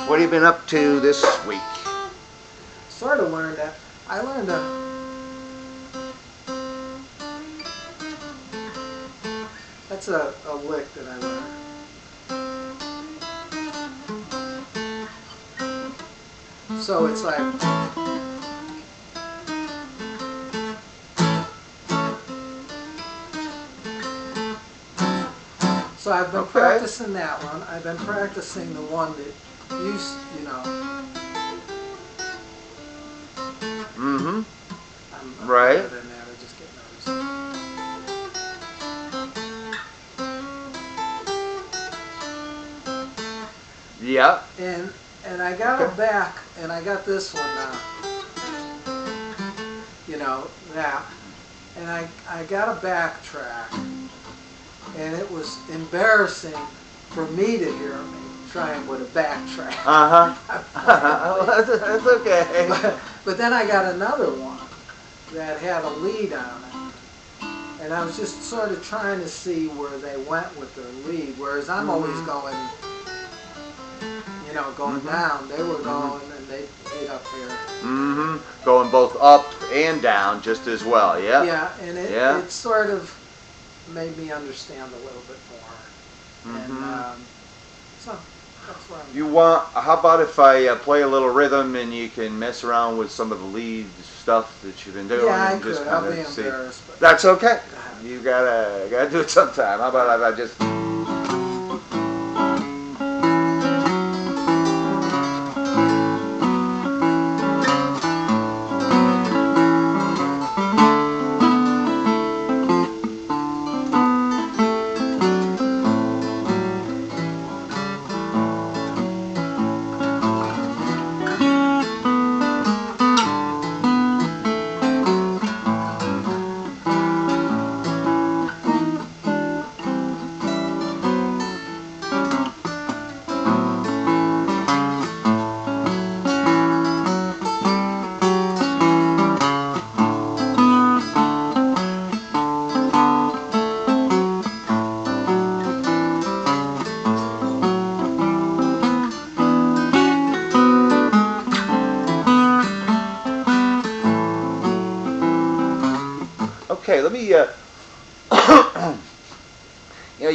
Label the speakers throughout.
Speaker 1: What have you been up to this week?
Speaker 2: Sort of learned that. I learned that's a lick that I learned. So it's like, so I've been practicing that one. I've been practicing the one that you know.
Speaker 1: Mm-hmm.
Speaker 2: I'm
Speaker 1: Right.
Speaker 2: better than that. I just get nervous.
Speaker 1: Yeah.
Speaker 2: And I got it back, and I got this one now. You know, that. And I got a backtrack, and it was embarrassing for me to hear me trying with a backtrack.
Speaker 1: That's okay.
Speaker 2: But then I got another one that had a lead on it. And I was just sort of trying to see where they went with their lead, whereas I'm always going, you know, going down. They were going and they hit up here.
Speaker 1: Mm-hmm. Going both up and down just as well, yeah?
Speaker 2: Yeah, and it sort of made me understand a little bit more. And so that's where I'm
Speaker 1: how about if I play a little rhythm and you can mess around with some of the lead stuff that you've been doing?
Speaker 2: Yeah, I
Speaker 1: and just
Speaker 2: could.
Speaker 1: kind
Speaker 2: I'll be
Speaker 1: of see.
Speaker 2: embarrassed. But
Speaker 1: That's okay. You gotta do it sometime. How about if I just... Okay, let me, you know,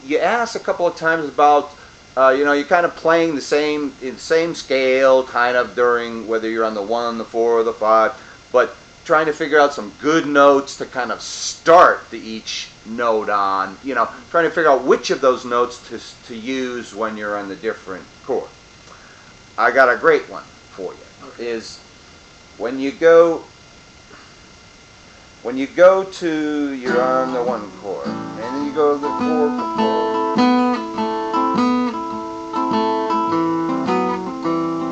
Speaker 1: you asked a couple of times about, you know, you're kind of playing in the same scale, kind of during whether you're on the 1, the 4, or the 5, but trying to figure out some good notes to kind of start each note on, you know, trying to figure out which of those notes to use when you're on the different chord. I got a great one for you.
Speaker 2: Okay.
Speaker 1: Is when you go to, you're on the 1 chord, and then you go to the 4 chord.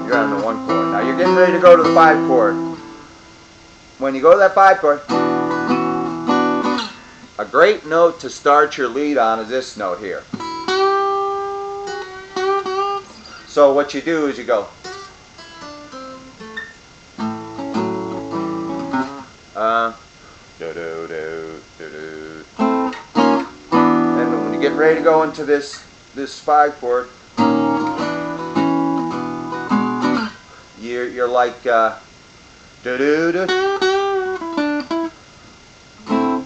Speaker 1: You're on the 1 chord. Now you're getting ready to go to the 5 chord. When you go to that 5 chord, a great note to start your lead on is this note here. So what you do is you go, and when you get ready to go into this 5 chord, you're like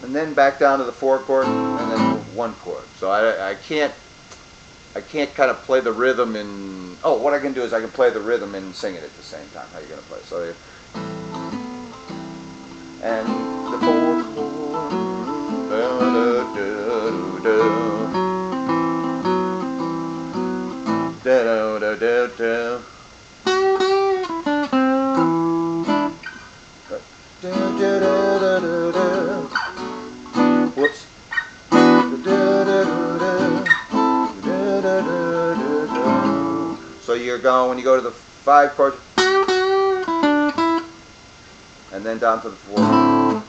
Speaker 1: and then back down to the 4 chord and then 1 chord. So I can't kind of play the rhythm and what I can do is I can play the rhythm and sing it at the same time. How are you going to play? So and the 4 chord. Whoops. So you're going, when you go to the 5 chord, and then down to the 4.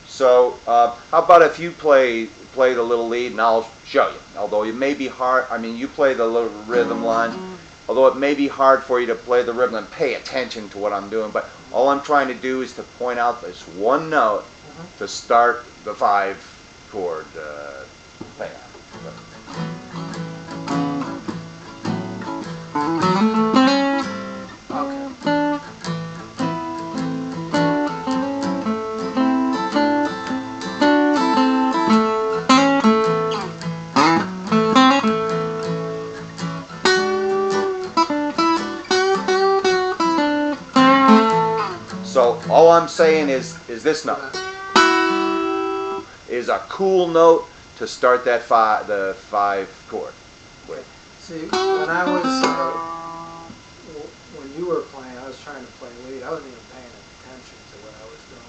Speaker 1: So how about if you play the little lead and I'll show you. Although it may be hard, I mean you play the little rhythm line, although it may be hard for you to play the rhythm and pay attention to what I'm doing, but all I'm trying to do is to point out this one note to start the 5 chord thing. I'm saying is this note is a cool note to start that the 5 chord with.
Speaker 2: See, when I was when you were playing, I was trying to play lead. I wasn't even paying attention to what I was doing.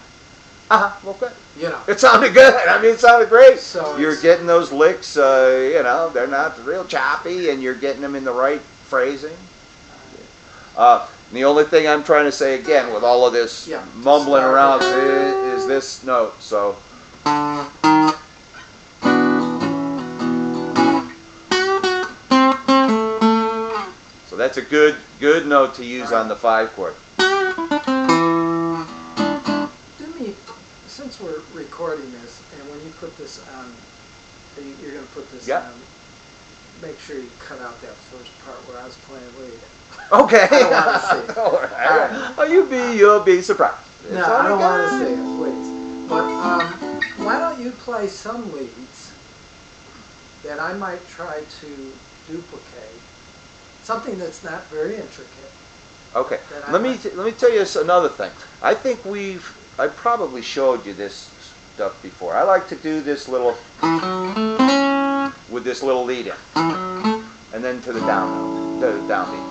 Speaker 1: Well, good.
Speaker 2: You know,
Speaker 1: It sounded good. I mean, it sounded great.
Speaker 2: So
Speaker 1: you're getting those licks. You know, they're not real choppy, and you're getting them in the right phrasing. The only thing I'm trying to say again with all of this mumbling around is this note. So. So that's a good note to use on the 5 chord.
Speaker 2: Do me, since we're recording this, and when you put this on, you're going to put this on, make sure you cut out that first part where I was playing lead.
Speaker 1: Okay.
Speaker 2: I don't want to see it.
Speaker 1: All right. Oh, you'll be surprised.
Speaker 2: No, I don't want to see it, please. But why don't you play some leads that I might try to duplicate? Something that's not very intricate.
Speaker 1: Okay. Let me tell you another thing. I think I probably showed you this stuff before. I like to do this little with this little lead in, and then to the down note, the downbeat.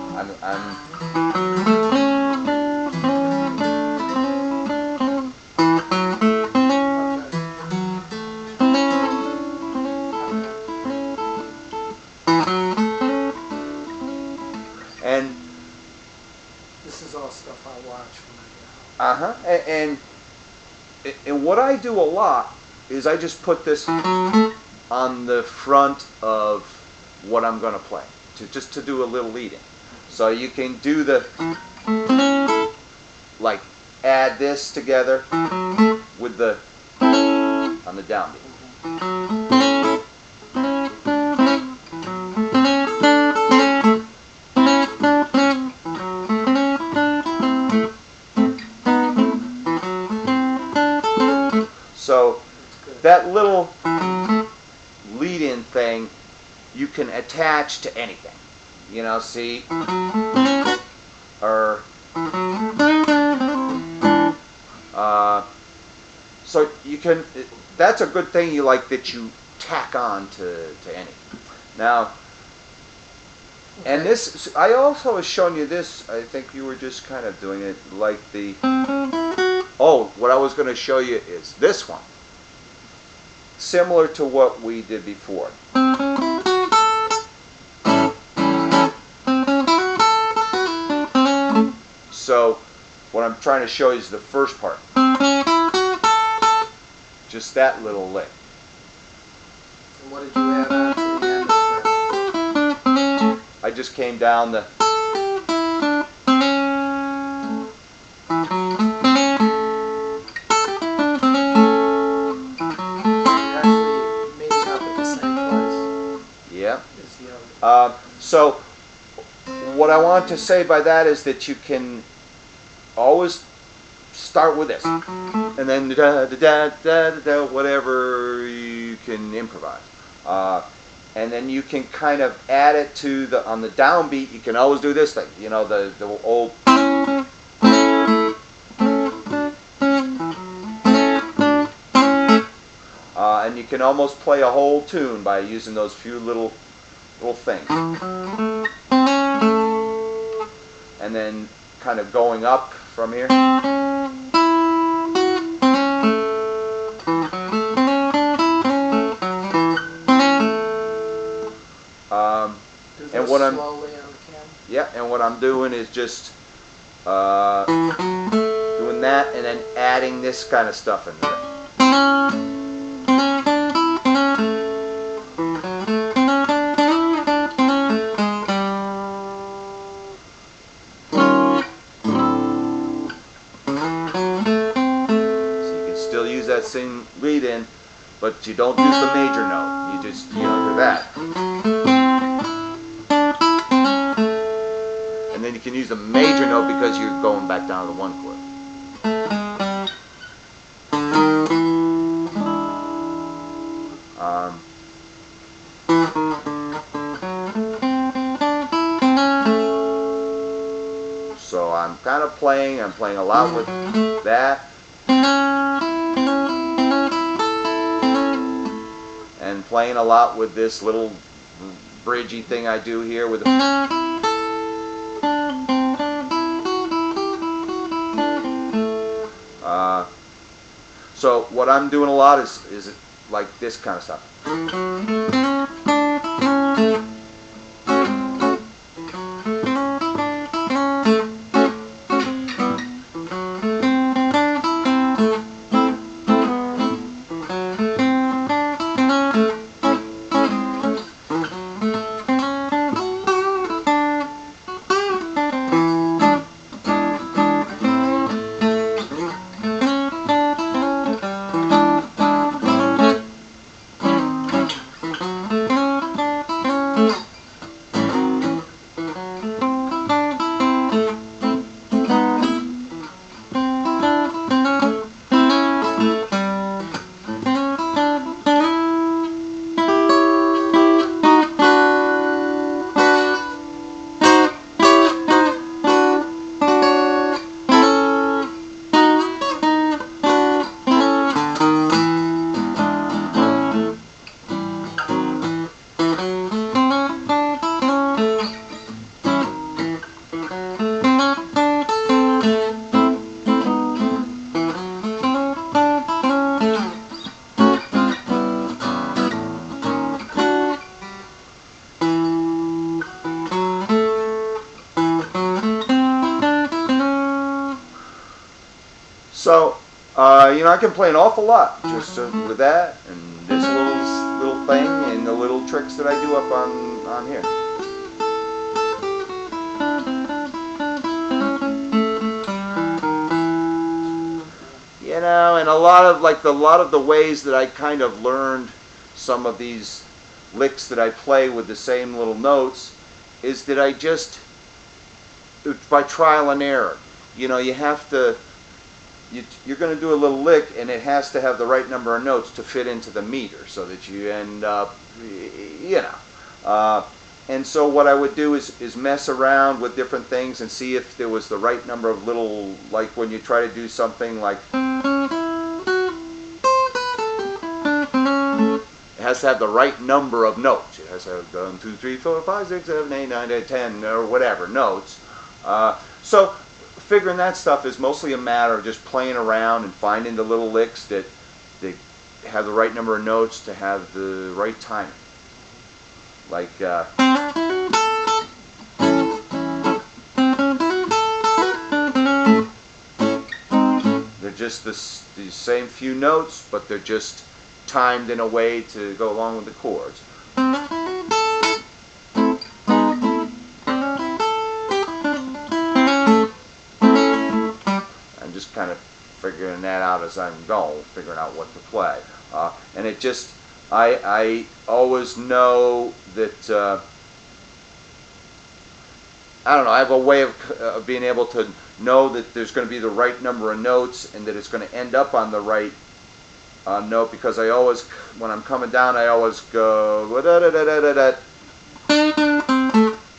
Speaker 1: And
Speaker 2: this is all stuff I watch when I
Speaker 1: get home. And what I do a lot is I just put this on the front of what I'm going to play, just to do a little leading. So you can do like add this together with the on the downbeat. So that little lead-in thing you can attach to anything. You know, see, or so you can. That's a good thing that you tack on to anything. Now, and this, I also was showing you this. I think you were just kind of doing it like the. Oh, what I was going to show you is this one, similar to what we did before. So what I'm trying to show you is the first part. Just that little lick.
Speaker 2: And what did you add on to the end of that?
Speaker 1: I just came down the...
Speaker 2: Actually meeting up at the same place.
Speaker 1: Yeah.
Speaker 2: Is the other.
Speaker 1: So what I want to say by that is that you can always start with this, and then da da da da da, whatever you can improvise, and then you can kind of add it to the on the downbeat. You can always do this thing, you know, the old. And you can almost play a whole tune by using those few little things. And then kind of going up from here. And what I'm
Speaker 2: slowly on the camera.
Speaker 1: Yeah, and what I'm doing is just doing that and then adding this kind of stuff into it. That same lead in, but you don't use the major note. You just, do that. And then you can use the major note because you're going back down to the 1 chord. So I'm kind of playing a lot with that. And playing a lot with this little bridgey thing I do here with so what I'm doing a lot is like this kind of stuff. So, I can play an awful lot just with that and this little thing and the little tricks that I do up on here. And a lot of the ways that I kind of learned some of these licks that I play with the same little notes is that I just, by trial and error, you have to. You're going to do a little lick, and it has to have the right number of notes to fit into the meter, so that you end up, and so what I would do is mess around with different things and see if there was the right number of little, like when you try to do something like, it has to have the right number of notes. It has to have 1, 2, 3, 4, 5, 6, 7, 8, 9, 10, or whatever notes. So figuring that stuff is mostly a matter of just playing around and finding the little licks that have the right number of notes to have the right timing. Like they're just the same few notes, but they're just timed in a way to go along with the chords. Just kind of figuring that out as I'm going, figuring out what to play, and it just I always know that I don't know. I have a way of being able to know that there's going to be the right number of notes and that it's going to end up on the right note, because I always, when I'm coming down, I always go da da da da da.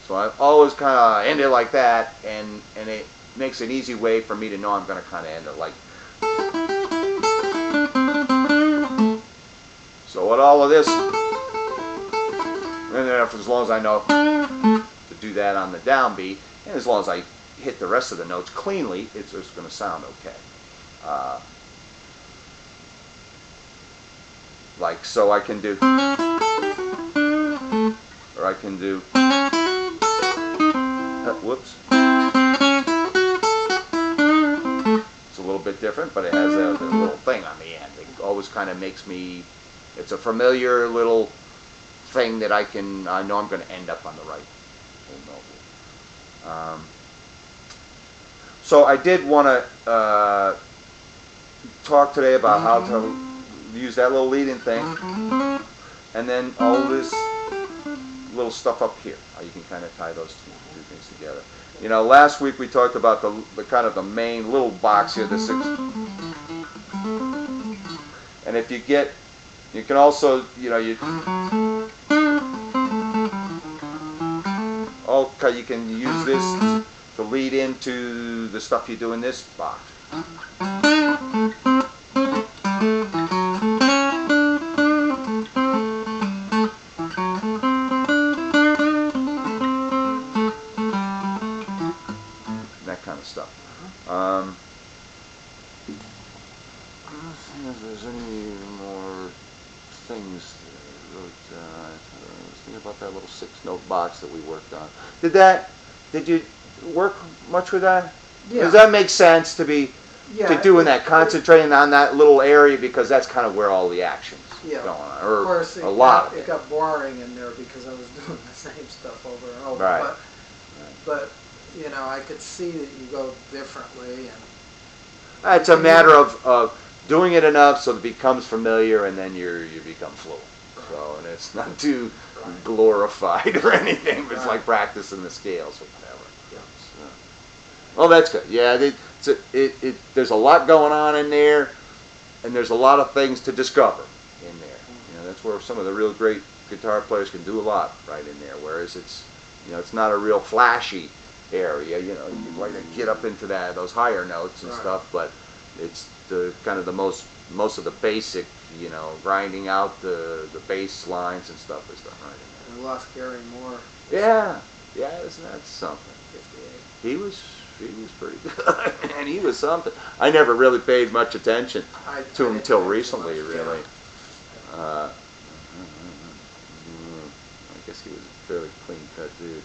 Speaker 1: So I always kind of end it like that, and it makes an easy way for me to know I'm going to kind of end it like. So with all of this, and then as long as I know to do that on the downbeat, and as long as I hit the rest of the notes cleanly, it's just going to sound okay. Like, so I can do, or I can do, whoops. It's a little bit different, but it has a little thing on the end. It always kind of makes me, it's a familiar little thing that I know I'm going to end up on the right note. So I did want to talk today about how to use that little lead-in thing, and then all this little stuff up here. How you can kind of tie those two things together. Last week we talked about the kind of the main little box here, the 6. And if you can also, you can use this to lead into the stuff you do in this box. little 6-note box that we worked on. Did you work much with that?
Speaker 2: Yeah.
Speaker 1: Does that make sense to be
Speaker 2: Yeah,
Speaker 1: doing that, concentrating on that little area, because that's kind of where all the action's
Speaker 2: yeah.
Speaker 1: going on,
Speaker 2: Of
Speaker 1: or
Speaker 2: course,
Speaker 1: a lot of
Speaker 2: it got boring in there because I was doing the same stuff over and over.
Speaker 1: Right.
Speaker 2: But you know, I could see that you go differently, and
Speaker 1: it's a matter of doing it enough so it becomes familiar, and then you become fluent.
Speaker 2: Right.
Speaker 1: So, and it's not too
Speaker 2: Right.
Speaker 1: glorified or anything, but it's
Speaker 2: Right.
Speaker 1: like practicing the scales or whatever.
Speaker 2: Yeah.
Speaker 1: So, well, that's good. Yeah, there's a lot going on in there, and there's a lot of things to discover in there. You know, that's where some of the real great guitar players can do a lot right in there. Whereas it's not a real flashy area. You know, you like to get up into those higher notes and
Speaker 2: Right.
Speaker 1: stuff, but it's the kind of the most of the basic, grinding out the bass lines and stuff is done right in
Speaker 2: we lost Gary Moore.
Speaker 1: there. Yeah, isn't that something?
Speaker 2: 58.
Speaker 1: He was pretty good, and he was something. I never really paid much attention to him until recently, really. I guess he was a fairly clean-cut dude,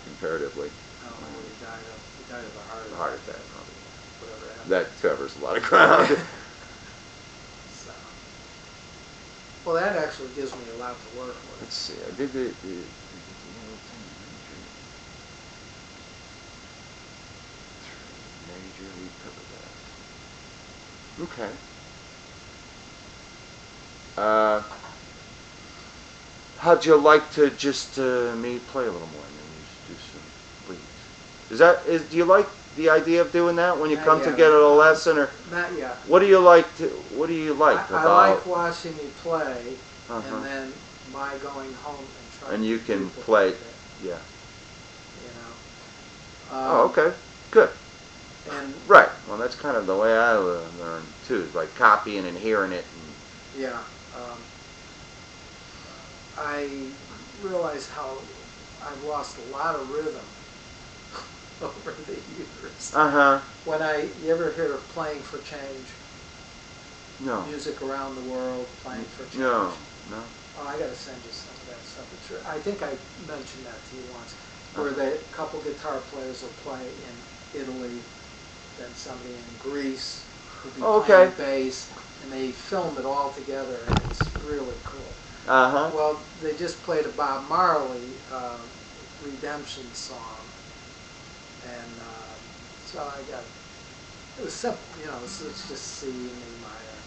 Speaker 1: comparatively.
Speaker 2: I don't know what he died of. He died of a heart
Speaker 1: Heart attack.
Speaker 2: Whatever happened.
Speaker 1: That covers a lot of ground.
Speaker 2: So, well, that actually gives me a lot to work with.
Speaker 1: Let's see. I did the major. We covered that. Okay. How'd you like to just me play a little more and then you just do some leads? Do you like the idea of doing that when you
Speaker 2: Not
Speaker 1: come
Speaker 2: yet.
Speaker 1: to get a lesson, or
Speaker 2: Not yet.
Speaker 1: what do you like
Speaker 2: I
Speaker 1: about?
Speaker 2: like watching you play,
Speaker 1: Uh-huh.
Speaker 2: and then my going home and trying
Speaker 1: And you
Speaker 2: to
Speaker 1: can
Speaker 2: duplicate
Speaker 1: play,
Speaker 2: it,
Speaker 1: yeah.
Speaker 2: you know.
Speaker 1: Oh, okay, good.
Speaker 2: And
Speaker 1: Right. Well, that's kind of the way I learn too, like copying and hearing it. And,
Speaker 2: yeah, I realize how I've lost a lot of rhythm over the years.
Speaker 1: uh-huh.
Speaker 2: You ever hear of Playing for Change?
Speaker 1: No.
Speaker 2: Music around the world, Playing for Change.
Speaker 1: No.
Speaker 2: Oh, I gotta send you some of that stuff. I think I mentioned that to you once, where a couple guitar players will play in Italy, then somebody in Greece will be playing bass, and they film it all together, and it's really cool.
Speaker 1: Uh-huh.
Speaker 2: Well, they just played a Bob Marley Redemption song, and so it was simple, it's just C and A minor,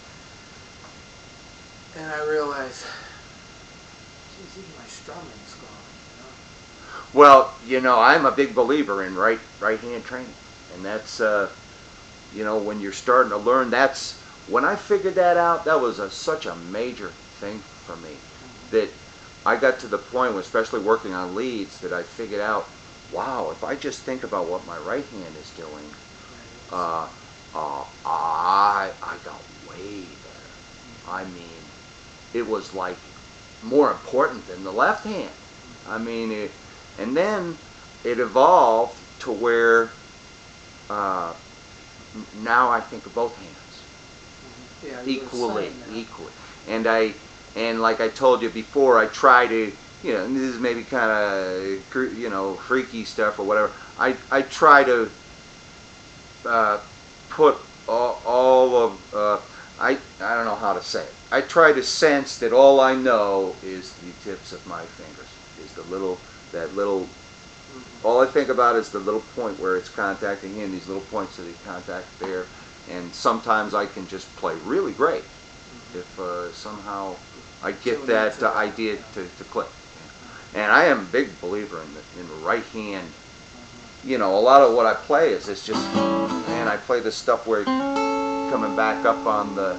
Speaker 2: and I realized, geez, even my strumming's gone,
Speaker 1: Well, I'm a big believer in right hand training, and that's when you're starting to learn. That's when I figured that out. That was such a major thing for me, that I got to the point, especially working on leads, that I figured out, wow, if I just think about what my right hand is doing, I got way better. I mean, it was like more important than the left hand. I mean, and then it evolved to where now I think of both hands equally. And like I told you before, I try to, and this is maybe kind of, freaky stuff or whatever. I try to put all of, I don't know how to say it. I try to sense that all I know is the tips of my fingers, is that little, all I think about is the little point where it's contacting here, and these little points that it contact there. And sometimes I can just play really great if somehow I get that idea to click. And I am a big believer in the right hand. A lot of what I play is just, man, I play this stuff where coming back up on the,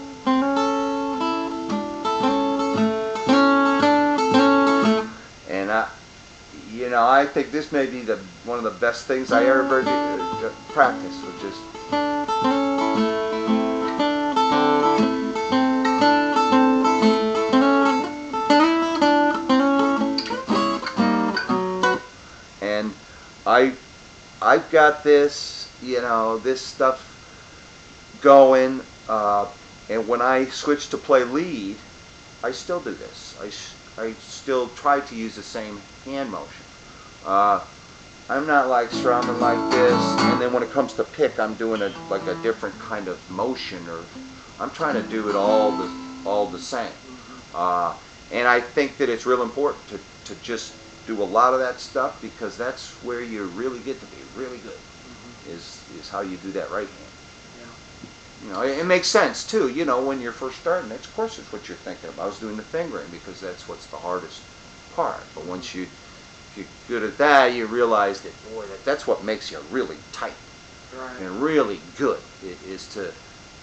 Speaker 1: and I think this may be one of the best things I ever practice, which is. And I've got this, this stuff going, and when I switch to play lead, I still do this. I still try to use the same hand motion. I'm not like strumming like this, and then when it comes to pick, I'm doing like a different kind of motion, or I'm trying to do it all the same. And I think that it's real important to just do a lot of that stuff, because that's where you really get to be really good. Is how you do that right hand. It makes sense too. When you're first starting, of course, it's what you're thinking about. I was doing the fingering because that's what's the hardest part. But once you're good at that, you realize that, boy, that's what makes you really tight and really good. Is to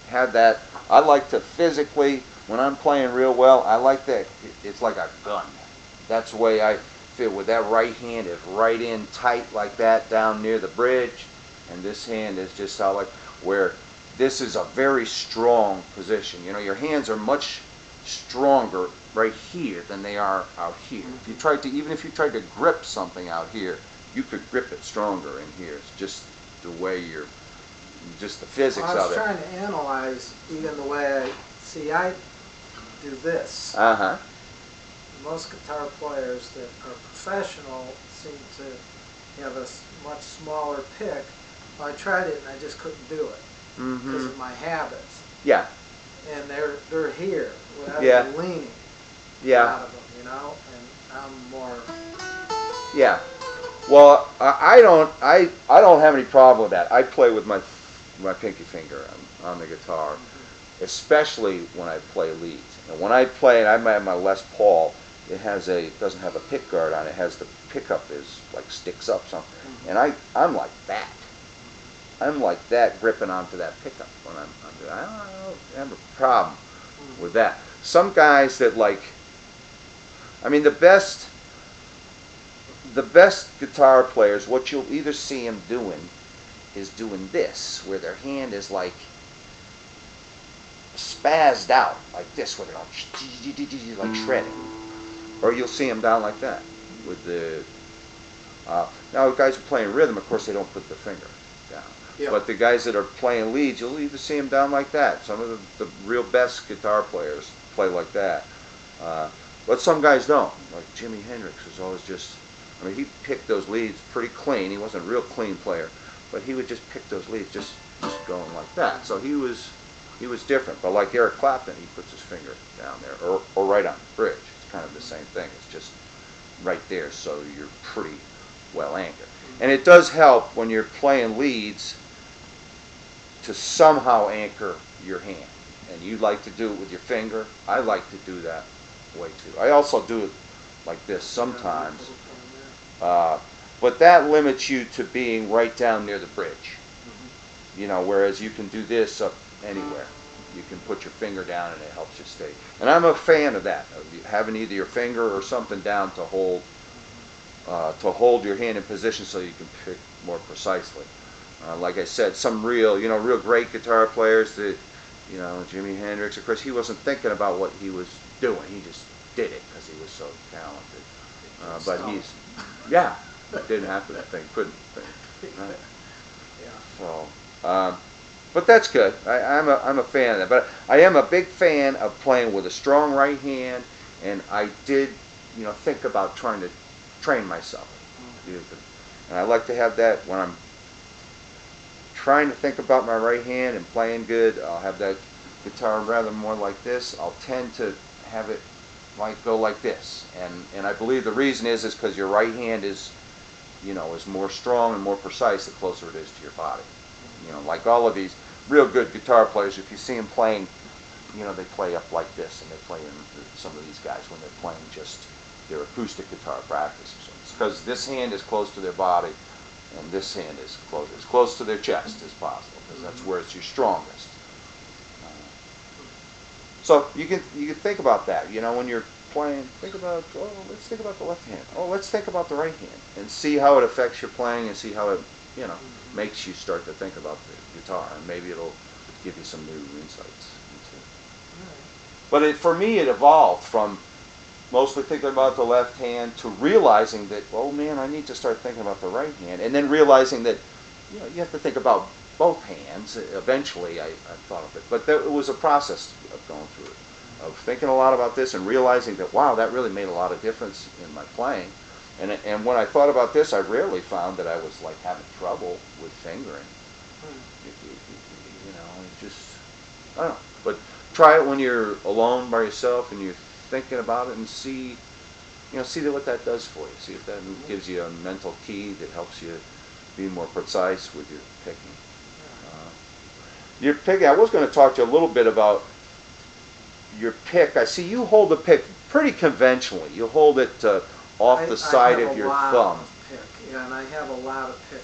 Speaker 1: have that. I like to physically, when I'm playing real well, I like that. It's like a gun. That's the way I feel. With that right hand is right in tight like that down near the bridge, and this hand is just out like where. This is a very strong position. Your hands are much stronger right here than they are out here. Even if you tried to grip something out here, you could grip it stronger in here. It's just the way just the physics of it.
Speaker 2: I was trying to analyze even the way I do this. Most guitar players that are professional seem to have a much smaller pick. Well, I tried it and I just couldn't do it. Because of my habits.
Speaker 1: Yeah.
Speaker 2: And they're here without leaning out of them, and I'm more.
Speaker 1: Yeah. Well, I don't have any problem with that. I play with my pinky finger on the guitar, especially when I play leads. And when I play, and I have my Les Paul, it doesn't have a pick guard on it. It has the pickup is like sticks up something, and I'm like that. I'm like that, gripping onto that pickup when I'm doing. I don't have a problem with that. Some guys that the best guitar players, what you'll either see them doing is doing this, where their hand is like spazzed out like this, where they're like shredding, or you'll see them down like that with the. Now, guys who are playing rhythm, of course, they don't put the finger down. Yeah. But the guys that are playing leads, you'll either see them down like that. Some of the real best guitar players play like that. But some guys don't. Like Jimi Hendrix was always just, he picked those leads pretty clean. He wasn't a real clean player, but he would just pick those leads just going like that. So he was different. But like Eric Clapton, he puts his finger down there, or right on the bridge. It's kind of the same thing. It's just right there, so you're pretty well anchored. And it does help when you're playing leads to somehow anchor your hand. And you like to do it with your finger. I like to do that way too. I also do it like this sometimes. But that limits you to being right down near the bridge. Whereas you can do this up anywhere. You can put your finger down and it helps you stay. And I'm a fan of that, of having either your finger or something down to hold your hand in position so you can pick more precisely. Like I said, some real great guitar players that, Jimi Hendrix, of course, he wasn't thinking about what he was doing. He just did it because he was so talented. But didn't have to think, couldn't think. Right? So, but that's good. I'm a fan of that. But I am a big fan of playing with a strong right hand, and I did, think about trying to train myself. And I like to have that when I'm trying to think about my right hand and playing good. I'll have that guitar rather more like this. I'll tend to have it go like this. And I believe the reason is because your right hand is more strong and more precise the closer it is to your body. Like all of these real good guitar players, if you see them playing, they play up like this, and they play some of these guys when they're playing just their acoustic guitar practice. So it's because this hand is close to their body, and this hand is as close to their chest as possible, because that's where it's your strongest. So you can think about that. When you're playing, let's think about the left hand. Let's think about the right hand, and see how it affects your playing, and see how it makes you start to think about the guitar, and maybe it'll give you some new insights into it. But for me, it evolved from mostly thinking about the left hand to realizing that, oh man, I need to start thinking about the right hand, and then realizing that you have to think about both hands. Eventually, I thought of it, but it was a process of going through it. of thinking a lot about this and realizing that, wow, that really made a lot of difference in my playing. And when I thought about this, I rarely found that I was like having trouble with fingering. You know, it just, I don't know. But try it when you're alone by yourself and you're thinking about it, and see, see what that does for you. See if that gives you a mental key that helps you be more precise with your picking. Your picking, I was going to talk to you a little bit about your pick. I see you hold the pick pretty conventionally. You hold it off the side of your thumb.
Speaker 2: Pick, yeah, and I have a lot of pick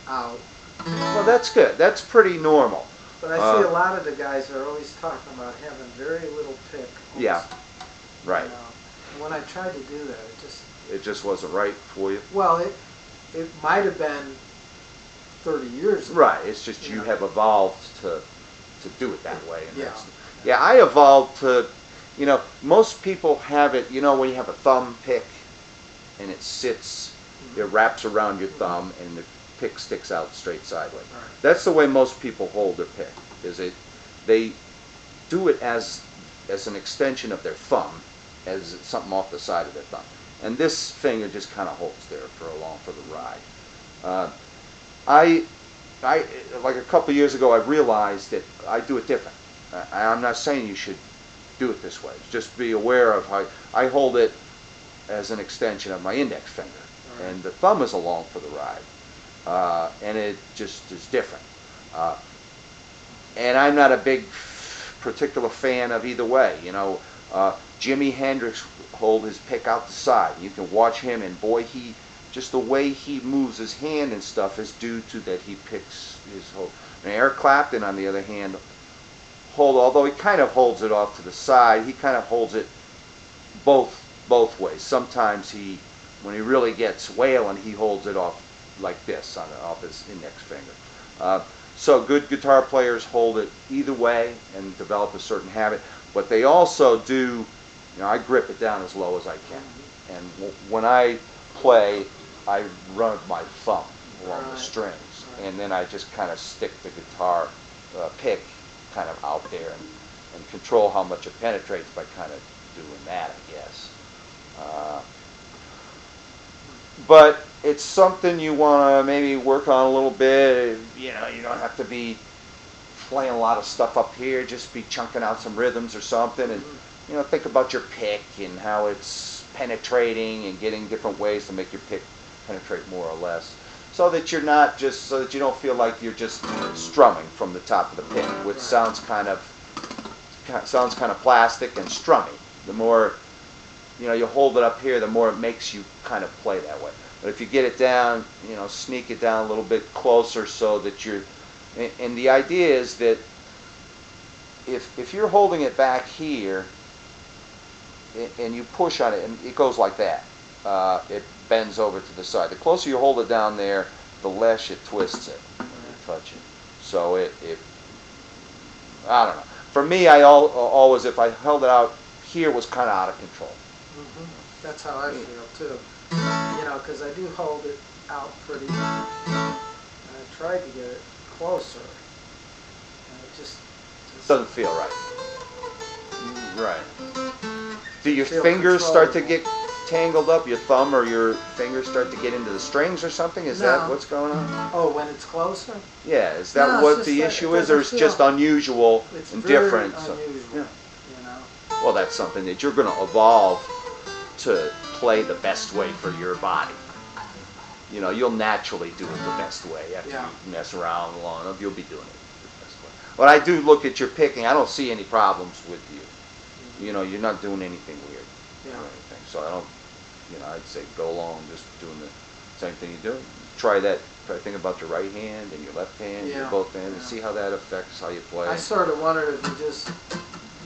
Speaker 2: out.
Speaker 1: Well, that's good. That's pretty normal.
Speaker 2: But I see a lot of the guys are always talking about having very little pick.
Speaker 1: Yeah, right.
Speaker 2: And when I tried to do that,
Speaker 1: it just wasn't right for you.
Speaker 2: Well, it might have been 30 years ago.
Speaker 1: Right. It's just you have evolved to do it that way. And
Speaker 2: yeah.
Speaker 1: I evolved to, most people have it. When you have a thumb pick, and it sits, it wraps around your thumb, and the pick sticks out straight sideways.
Speaker 2: Right.
Speaker 1: That's the way most people hold their pick. They do it as an extension of their thumb, as something off the side of their thumb, and this finger just kind of holds there for the ride. I like a couple years ago, I realized that I do it different. I'm not saying you should do it this way. Just be aware of how I hold it as an extension of my index finger, and the thumb is along for the ride, and it just is different. And I'm not a big particular fan of either way. Jimi Hendrix hold his pick out the side. You can watch him, and boy, just the way he moves his hand and stuff is due to that he picks his hold. And Eric Clapton, on the other hand, although he kind of holds it off to the side, he kind of holds it both ways. Sometimes when he really gets wailing, he holds it off like this off his index finger. So good guitar players hold it either way and develop a certain habit, but they also do. I grip it down as low as I can, and when I play, I run my thumb along the strings, and then I just kind of stick the guitar pick kind of out there and control how much it penetrates by kind of doing that, I guess. But it's something you want to maybe work on a little bit. You don't have to be playing a lot of stuff up here. Just be chunking out some rhythms or something, and think about your pick and how it's penetrating and getting different ways to make your pick penetrate more or less, so that you don't feel like you're just strumming from the top of the pick, which sounds kind of plastic and strummy. The more you hold it up here, the more it makes you kind of play that way. But if you get it down, sneak it down a little bit closer, so that and the idea is that if you're holding it back here and you push on it, and it goes like that, it bends over to the side. The closer you hold it down there, the less it twists it when you touch it. So I don't know. For me, I always, if I held it out here, was kind of out of control.
Speaker 2: That's how I feel too. Because I do hold it out pretty. And I tried to get it closer, and it just
Speaker 1: doesn't feel right. Right. Do your fingers start to get tangled up? Your thumb or your fingers start to get into the strings or something? Is that what's going on?
Speaker 2: Oh, when it's closer?
Speaker 1: Yeah. Is that what the issue is, or it's just unusual and different?
Speaker 2: It's very unusual.
Speaker 1: Well, that's something that you're going to evolve to play the best way for your body. You'll naturally do it the best way. After you mess around long enough, you'll be doing it the best way. But I do look at your picking. I don't see any problems with you. You're not doing anything weird or anything. So I don't, I'd say go along just doing the same thing you do. Try that. Try to think about your right hand and your left hand, your both hands, and see how that affects how you play.
Speaker 2: I sort of wondered if you just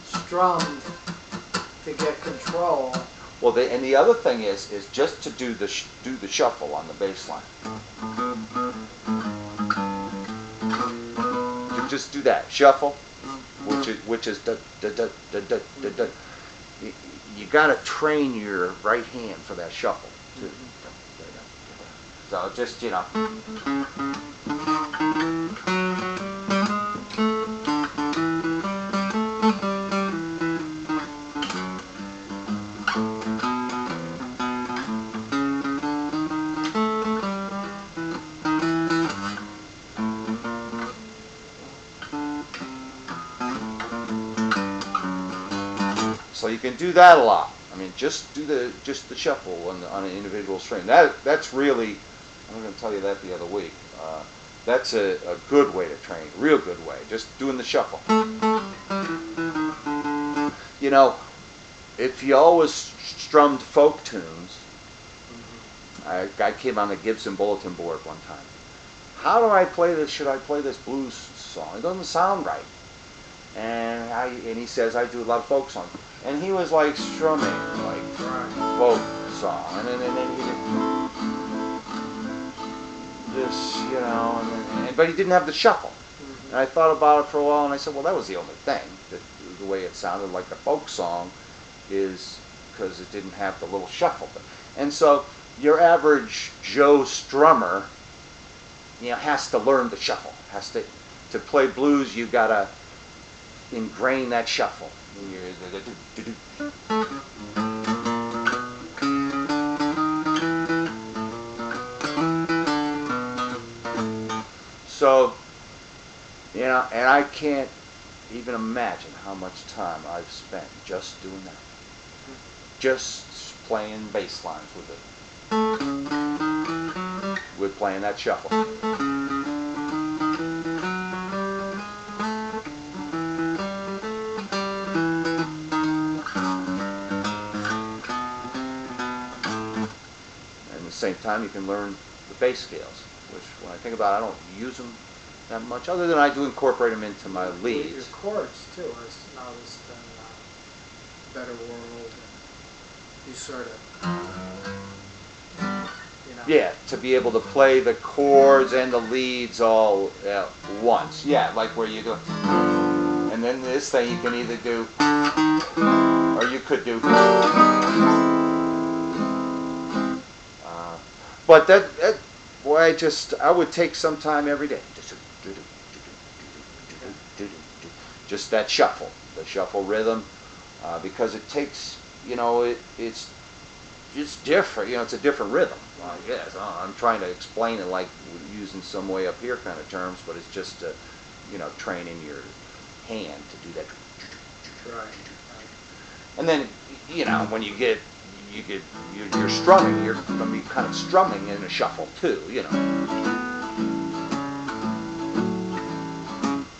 Speaker 2: strummed to get control.
Speaker 1: Well, and the other thing is just to do the shuffle on the bass line. You just do that shuffle, which is da da da da da da da. You got to train your right hand for that shuffle too. So just So you can do that a lot. I mean, just do the shuffle on an individual string. That's really, I'm going to tell you that the other week. That's a good way to train, real good way. Just doing the shuffle. You know, if you always strummed folk tunes, I came on the Gibson bulletin board one time. How do I play this? Should I play this blues song? It doesn't sound right. And he says I do a lot of folk songs. And he was like strumming like folk song, and then he did this, you know, but he didn't have the shuffle. And I thought about it for a while, and I said, well, that was the only thing. The way it sounded like a folk song is because it didn't have the little shuffle. And so your average Joe strummer, you know, has to learn the shuffle. Has to play blues. You gotta ingrain that shuffle. So, you know, and I can't even imagine how much time I've spent just doing that. Just playing bass lines with it. With playing that shuffle. At the same time, you can learn the bass scales, which when I think about it, I don't use them that much, other than I do incorporate them into my leads.
Speaker 2: Your chords too, I've noticed in Better World. You sort of, you know.
Speaker 1: Yeah, to be able to play the chords and the leads all at once. Yeah, like where you go, and then this thing you can either do, or you could do. But that boy, I would take some time every day. Just that shuffle, the shuffle rhythm, because it takes, you know, it's different. You know, it's a different rhythm. I guess I'm trying to explain it like using some way up here kind of terms, but it's just, you know, training your hand to do that.
Speaker 2: Right.
Speaker 1: And then, you know, when you're strumming, you're going to be kind of strumming in a shuffle too, you know.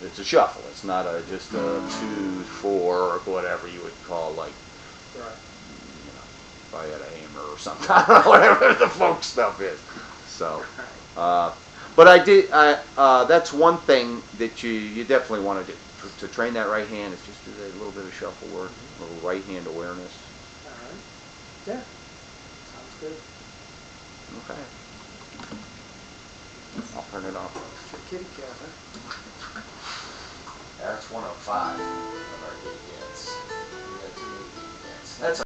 Speaker 1: It's a shuffle. It's not just a 2/4 or whatever you would call, like,
Speaker 2: right.
Speaker 1: You know, if I had a hammer or something, I don't know, whatever the folk stuff is. So, but that's one thing that you definitely want to do to train that right hand. Is just do that little bit of shuffle work, a little right hand awareness.
Speaker 2: All right. Yeah. Sounds good.
Speaker 1: Okay. I'll turn it off.
Speaker 2: It's your kitty cat, huh?
Speaker 1: That's 105.